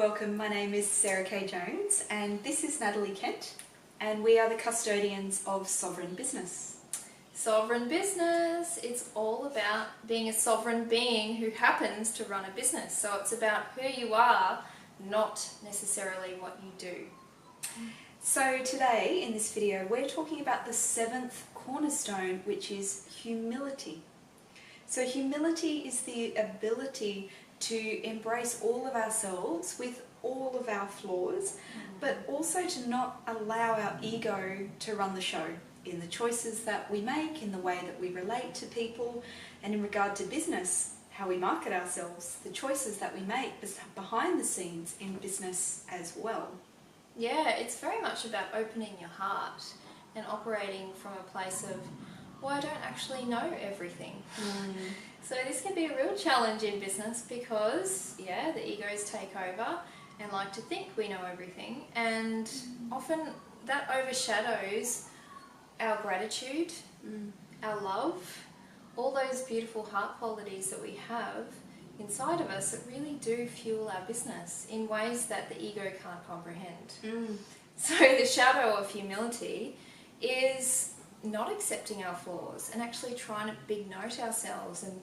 welcome. My name is Sarah K. Jones and this is Natalie Kent, and we are the custodians of Sovereign Business. Sovereign business, it's all about being a sovereign being who happens to run a business. So it's about who you are, not necessarily what you do. So today in this video we're talking about the seventh cornerstone, which is humility. So humility is the ability to embrace all of ourselves with all of our flaws, but also to not allow our ego to run the show in the choices that we make, in the way that we relate to people, and in regard to business, how we market ourselves, the choices that we make behind the scenes in business as well. Yeah, it's very much about opening your heart and operating from a place of, well, I don't actually know everything. So this can be a real challenge in business because, yeah, the egos take over and like to think we know everything, and often that overshadows our gratitude, our love, all those beautiful heart qualities that we have inside of us that really do fuel our business in ways that the ego can't comprehend. So the shadow of humility is not accepting our flaws and actually trying to big note ourselves and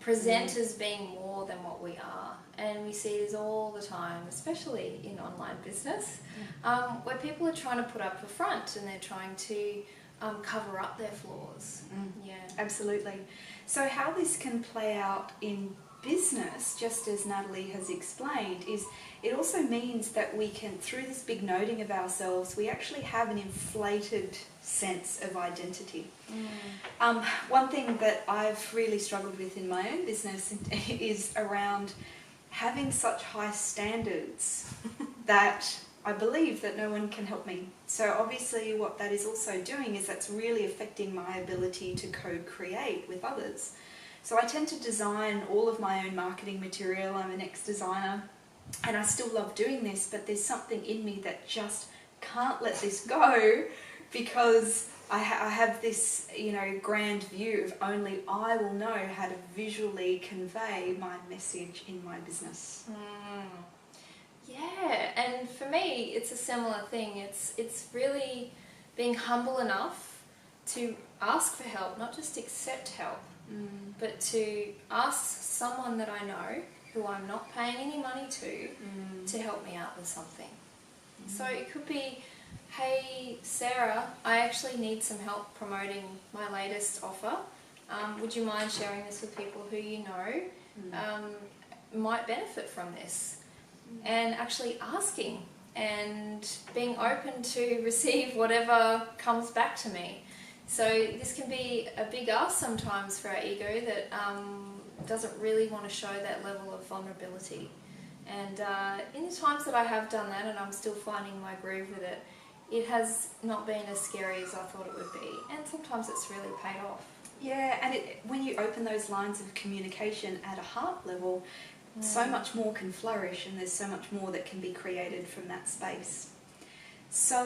present as being more than what we are. And we see this all the time, especially in online business, where people are trying to put up a front and they're trying to cover up their flaws. Yeah, absolutely. So how this can play out in business, just as Natalie has explained, is it also means that we can, through this big noting of ourselves, we actually have an inflated sense of identity. One thing that I've really struggled with in my own business is around having such high standards that I believe that no one can help me. So obviously what that is also doing is that's really affecting my ability to co-create with others. So I tend to design all of my own marketing material. I'm an ex-designer and I still love doing this, but there's something in me that just can't let this go because I have this, grand view of only I will know how to visually convey my message in my business. Yeah, and for me it's a similar thing. It's really being humble enough to ask for help, not just accept help, but to ask someone that I know, who I'm not paying any money to help me out with something. So it could be, hey Sarah, I actually need some help promoting my latest offer. Would you mind sharing this with people who you know might benefit from this? And actually asking and being open to receive whatever comes back to me. So this can be a big ask sometimes for our ego that doesn't really want to show that level of vulnerability. And in the times that I have done that and I'm still finding my groove with it, it has not been as scary as I thought it would be. And sometimes it's really paid off. Yeah, and when you open those lines of communication at a heart level, so much more can flourish and there's so much more that can be created from that space. So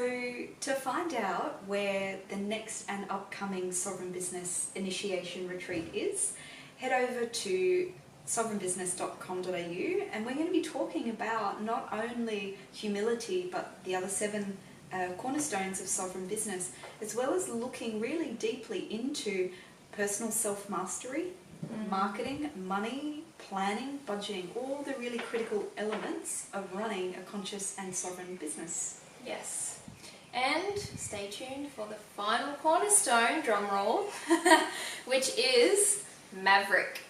to find out where the next and upcoming Sovereign Business Initiation Retreat is, head over to sovereignbusiness.com.au and we're going to be talking about not only humility but the other seven cornerstones of sovereign business, as well as looking really deeply into personal self-mastery, marketing, money, planning, budgeting, all the really critical elements of running a conscious and sovereign business. Yes. And stay tuned for the final cornerstone, drum roll, which is Maverick.